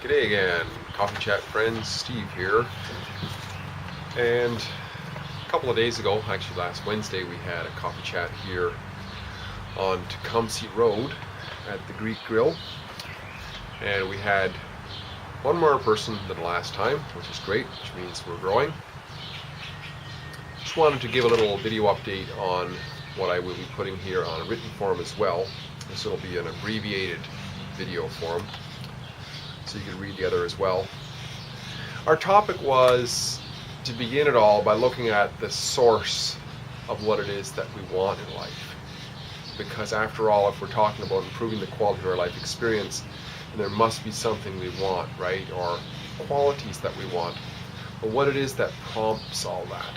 G'day again, Coffee Chat friends, Steve here. And a couple of days ago, actually last Wednesday, we had a coffee chat here on Tecumseh Road at the Greek Grill. And we had one more person than last time, which is great, which means we're growing. Just wanted to give a little video update on what I will be putting here on a written form as well. This will be an abbreviated video form, so you can read the other as well. Our topic was to begin it all by looking at the source of what it is that we want in life. Because after all, if we're talking about improving the quality of our life experience, then there must be something we want, right? Or qualities that we want. But what it is that prompts all that?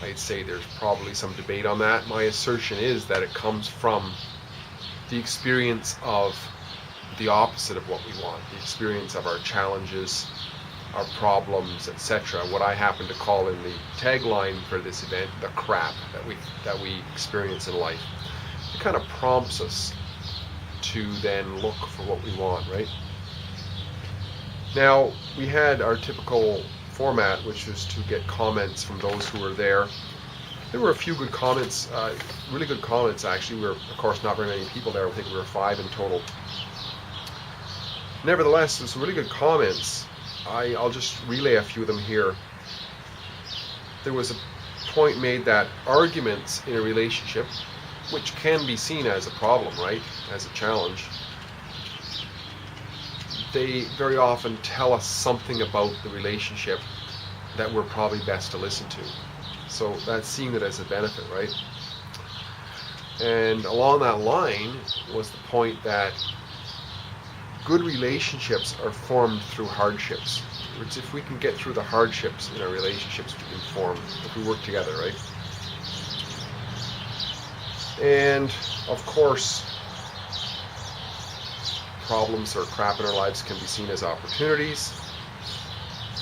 I'd say there's probably some debate on that. My assertion is that it comes from the experience of the opposite of what we want, the experience of our challenges, our problems, etc. What I happen to call in the tagline for this event, the crap that we experience in life. It kind of prompts us to then look for what we want, right? Now, we had our typical format, which was to get comments from those who were there. There were a few good comments, really good comments actually. We were, of course, not very many people there. I think we were 5 in total. Nevertheless, there's some really good comments. I'll just relay a few of them here. There was a point made that arguments in a relationship, which can be seen as a problem, right, as a challenge, they very often tell us something about the relationship that we're probably best to listen to. So that's seeing it as a benefit, right? And along that line was the point that good relationships are formed through hardships. Which if we can get through the hardships in our relationships, we can form, if we work together, right? And of course, problems or crap in our lives can be seen as opportunities.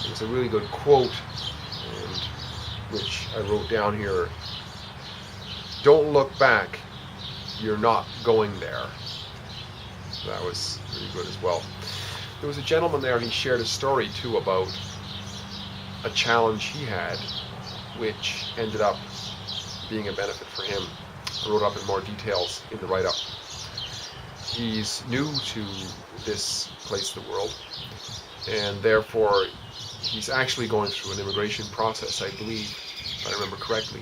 There's a really good quote, and which I wrote down here. Don't look back, you're not going there. That was really good as well. There was a gentleman there, and he shared a story too about a challenge he had, which ended up being a benefit for him. I wrote up in more details in the write-up. He's new to this place of the world, and therefore he's actually going through an immigration process, I believe, if I remember correctly.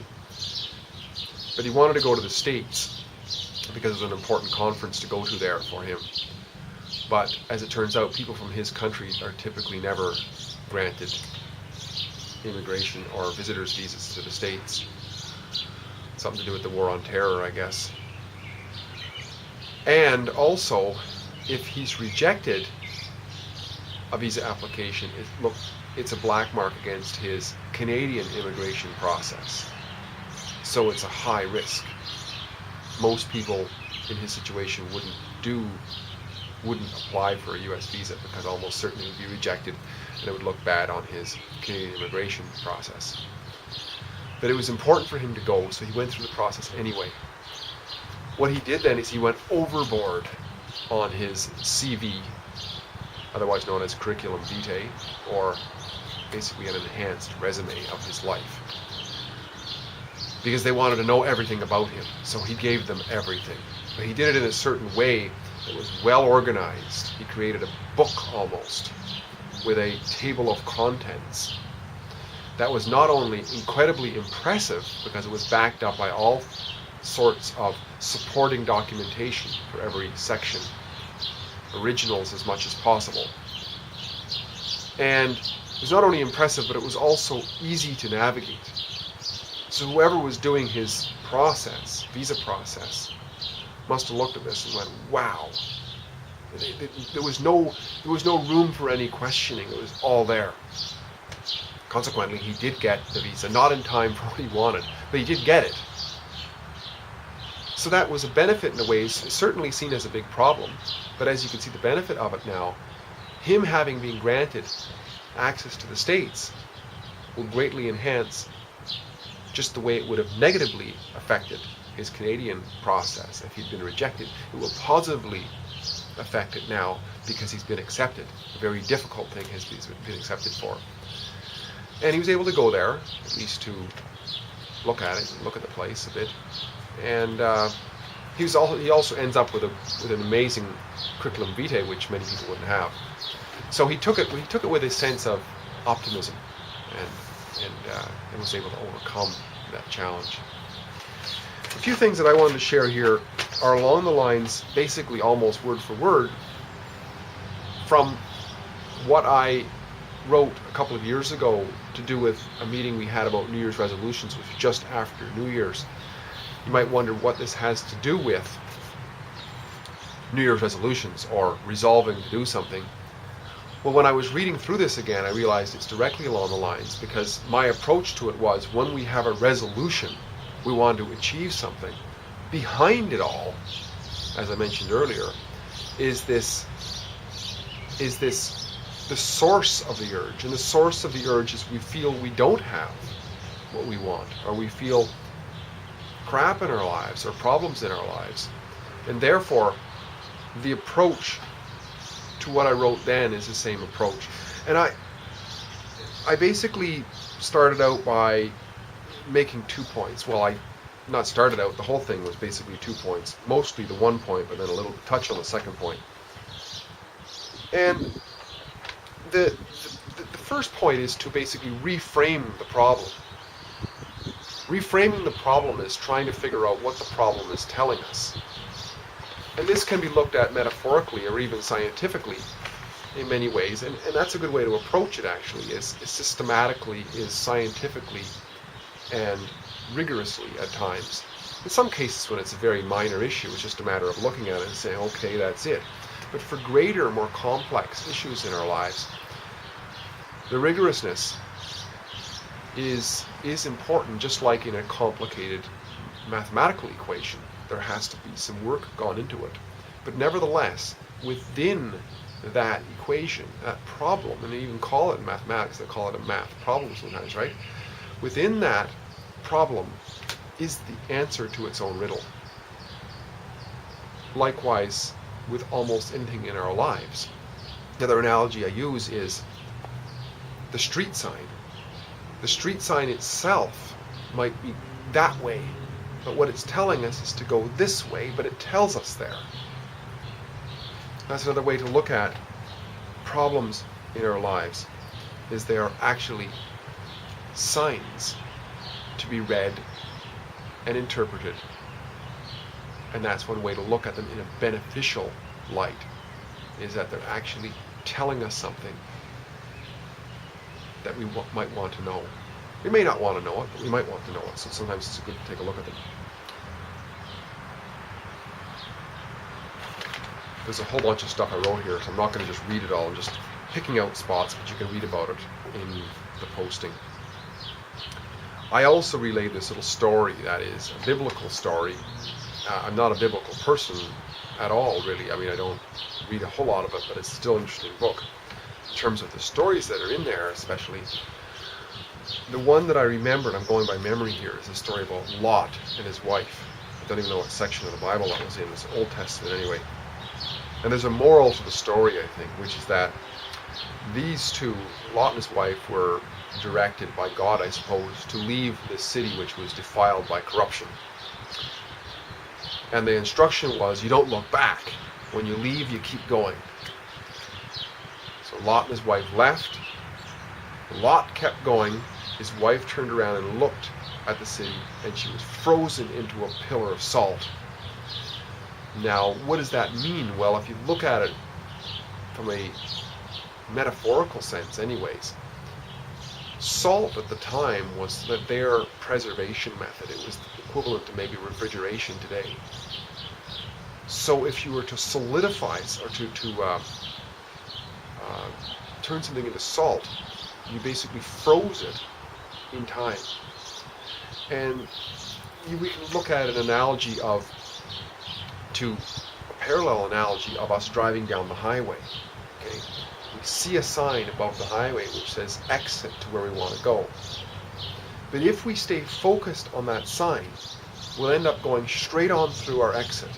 But he wanted to go to the States because it was an important conference to go to there for him. But as it turns out, people from his country are typically never granted immigration or visitors visas to the States. Something to do with the war on terror, I guess. And also, if he's rejected a visa application, it's a black mark against his Canadian immigration process. So it's a high risk. Most people in his situation wouldn't apply for a US visa because almost certainly it would be rejected and it would look bad on his Canadian immigration process. But it was important for him to go, so he went through the process anyway. What he did then is he went overboard on his CV, otherwise known as curriculum vitae, or basically an enhanced resume of his life. Because they wanted to know everything about him, so he gave them everything. But he did it in a certain way that was well organized. He created a book almost, with a table of contents that was not only incredibly impressive, because it was backed up by all sorts of supporting documentation for every section, originals as much as possible. And it was not only impressive, but it was also easy to navigate. So whoever was doing his process, visa process, must have looked at this and went, wow. There was no room for any questioning. It was all there. Consequently, he did get the visa, not in time for what he wanted, but he did get it. So that was a benefit in a way, certainly seen as a big problem, but as you can see the benefit of it now, him having been granted access to the States will greatly enhance just the way it would have negatively affected his Canadian process if he'd been rejected. It will positively affect it now because he's been accepted. A very difficult thing he's been accepted for. And he was able to go there, at least to look at it, look at the place a bit. And he also ends up with an amazing curriculum vitae, which many people wouldn't have. So he took it with a sense of optimism, and was able to overcome that challenge. A few things that I wanted to share here are along the lines, basically almost word for word, from what I wrote a couple of years ago to do with a meeting we had about New Year's resolutions, which was just after New Year's. You might wonder what this has to do with New Year's resolutions or resolving to do something. Well, when I was reading through this again, I realized it's directly along the lines, because my approach to it was, when we have a resolution, we want to achieve something. Behind it all, as I mentioned earlier, is the source of the urge. And the source of the urge is we feel we don't have what we want, or we feel crap in our lives or problems in our lives. And therefore, the approach to what I wrote then is the same approach. And I basically started out by making 2 points. Well, I not started out, the whole thing was basically 2 points. Mostly the 1 point, but then a little touch on the second point. And the first point is to basically reframe the problem. Reframing the problem is trying to figure out what the problem is telling us. And this can be looked at metaphorically or even scientifically in many ways, and that's a good way to approach it, actually, is systematically, is scientifically, and rigorously at times. In some cases, when it's a very minor issue, it's just a matter of looking at it and saying, okay, that's it. But for greater, more complex issues in our lives, the rigorousness is important, just like in a complicated mathematical equation. There has to be some work gone into it. But nevertheless, within that equation, that problem, and they even call it in mathematics, they call it a math problem sometimes, right? Within that problem is the answer to its own riddle. Likewise, with almost anything in our lives. The other analogy I use is the street sign. The street sign itself might be that way, but what it's telling us is to go this way, but it tells us there. That's another way to look at problems in our lives, is they are actually signs to be read and interpreted. And that's one way to look at them in a beneficial light, is that they're actually telling us something that we might want to know. We may not want to know it, but we might want to know it. So sometimes it's good to take a look at them. There's a whole bunch of stuff I wrote here, so I'm not going to just read it all. I'm just picking out spots, but you can read about it in the posting. I also relayed this little story that is a biblical story. I'm not a biblical person at all, really. I mean, I don't read a whole lot of it, but it's still an interesting book. In terms of the stories that are in there, especially, the one that I remembered, I'm going by memory here, is a story about Lot and his wife. I don't even know what section of the Bible that was in. It's Old Testament anyway. And there's a moral to the story, I think, which is that these two, Lot and his wife, were directed by God, I suppose, to leave this city which was defiled by corruption. And the instruction was, you don't look back. When you leave, you keep going. So Lot and his wife left. Lot kept going. His wife turned around and looked at the city, and she was frozen into a pillar of salt. Now, what does that mean? Well, if you look at it from a metaphorical sense anyways, salt at the time was their preservation method. It was equivalent to maybe refrigeration today. So if you were to solidify or to turn something into salt, you basically froze it in time. And we can look at an analogy to a parallel analogy of us driving down the highway. Okay, we see a sign above the highway which says exit to where we want to go. But if we stay focused on that sign, we'll end up going straight on through our exit.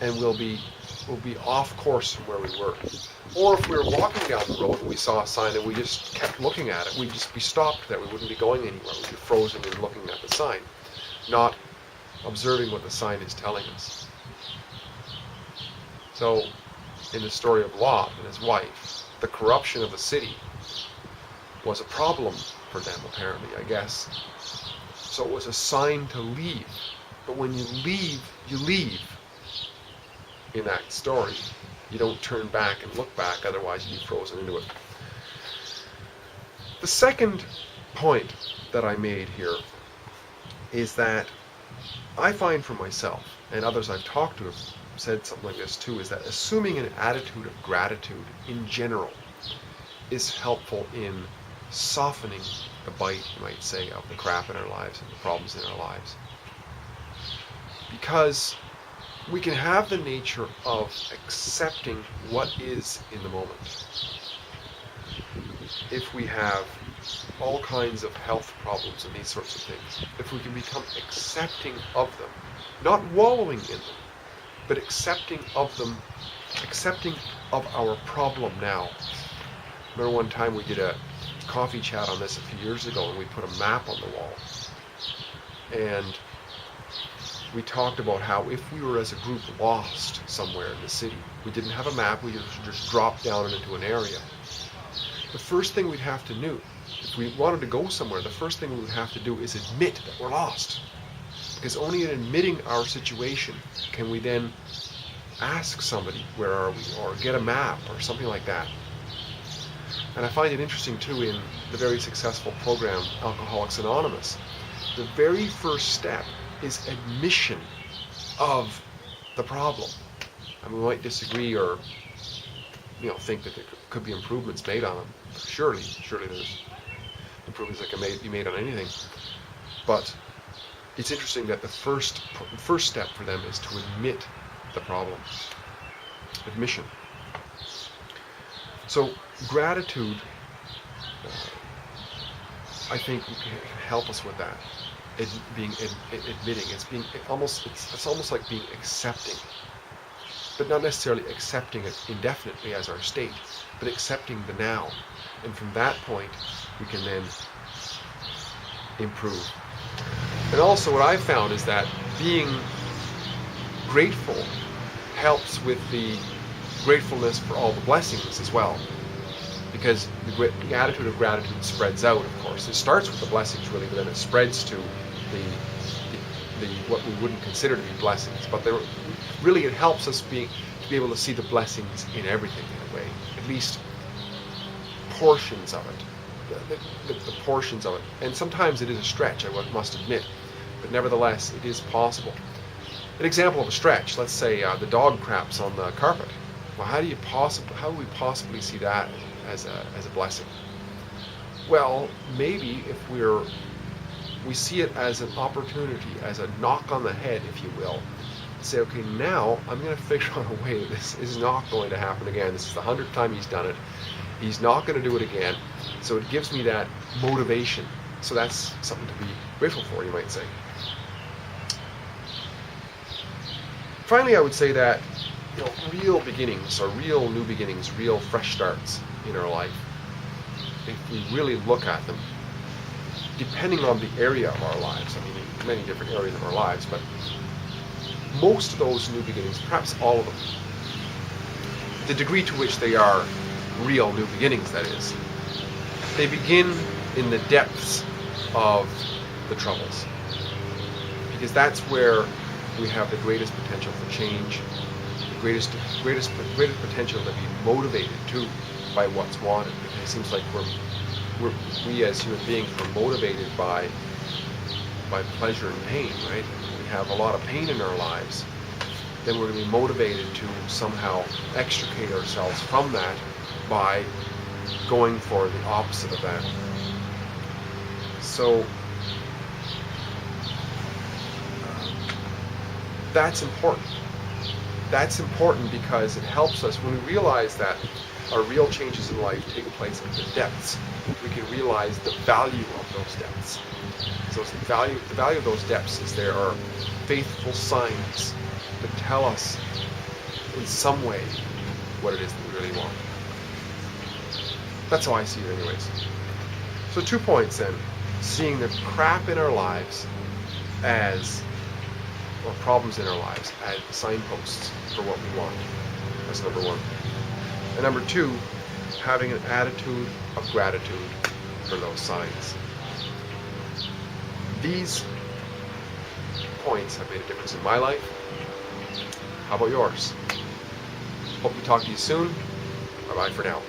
And we'll be we'll be off course from where we were. Or if we were walking down the road and we saw a sign and we just kept looking at it, we'd just be stopped there. We wouldn't be going anywhere. We'd be frozen and looking at the sign, not observing what the sign is telling us. So, in the story of Lot and his wife, the corruption of the city was a problem for them, apparently, I guess. So it was a sign to leave. But when you leave, you leave. In that story, you don't turn back and look back, otherwise you'd be frozen into it. The second point that I made here is that I find for myself, and others I've talked to have said something like this too, is that assuming an attitude of gratitude in general is helpful in softening the bite, you might say, of the crap in our lives and the problems in our lives. Because we can have the nature of accepting what is in the moment. If we have all kinds of health problems and these sorts of things, if we can become accepting of them, not wallowing in them, but accepting of them, accepting of our problem now. Remember one time we did a coffee chat on this a few years ago, and we put a map on the wall. And we talked about how if we were as a group lost somewhere in the city, we didn't have a map, we just dropped down into an area. The first thing we'd have to do, if we wanted to go somewhere, the first thing we would have to do is admit that we're lost. Because only in admitting our situation can we then ask somebody, where are we, or get a map or something like that. And I find it interesting too in the very successful program, Alcoholics Anonymous. The very first step is admission of the problem. And we might disagree or think that there could be improvements made on them. Surely there's improvements that can be made on anything. But it's interesting that the first step for them is to admit the problem. Admission. So gratitude, I think, can help us with that. Admitting. It's almost like being accepting, but not necessarily accepting it indefinitely as our state, but accepting the now. And from that point, we can then improve. And also what I've found is that being grateful helps with the gratefulness for all the blessings as well. Because the attitude of gratitude spreads out, of course. It starts with the blessings, really, but then it spreads to the what we wouldn't consider to be blessings. But really it helps us to be able to see the blessings in everything in a way. At least portions of it. The portions of it. And sometimes it is a stretch, I must admit. But nevertheless, it is possible. An example of a stretch, let's say the dog craps on the carpet. Well, how do we possibly see that as a blessing? Well, maybe if we see it as an opportunity, as a knock on the head, if you will, say, okay, now I'm going to figure out a way that this is not going to happen again. This is the 100th time he's done it. He's not going to do it again. So it gives me that motivation. So that's something to be grateful for, you might say. Finally, I would say that real beginnings, or real new beginnings, real fresh starts in our life, if we really look at them, depending on the area of our lives, I mean, in many different areas of our lives, but most of those new beginnings, perhaps all of them, the degree to which they are real new beginnings, that is, they begin in the depths of the troubles. Because that's where we have the greatest potential for change, the greatest potential to be motivated too by what's wanted. It seems like we as human beings are motivated by pleasure and pain, right? We have a lot of pain in our lives. Then we're going to be motivated to somehow extricate ourselves from that by going for the opposite of that. So that's important. That's important because it helps us when we realize that our real changes in life take place in the depths. We can realize the value of those depths. So the value of those depths is there are faithful signs that tell us in some way what it is that we really want. That's how I see it anyways. So 2 points then. Seeing the crap in our lives or problems in our lives as signposts for what we want. That's number 1. And number 2, having an attitude of gratitude for those signs. These points have made a difference in my life. How about yours? Hope to talk to you soon. Bye-bye for now.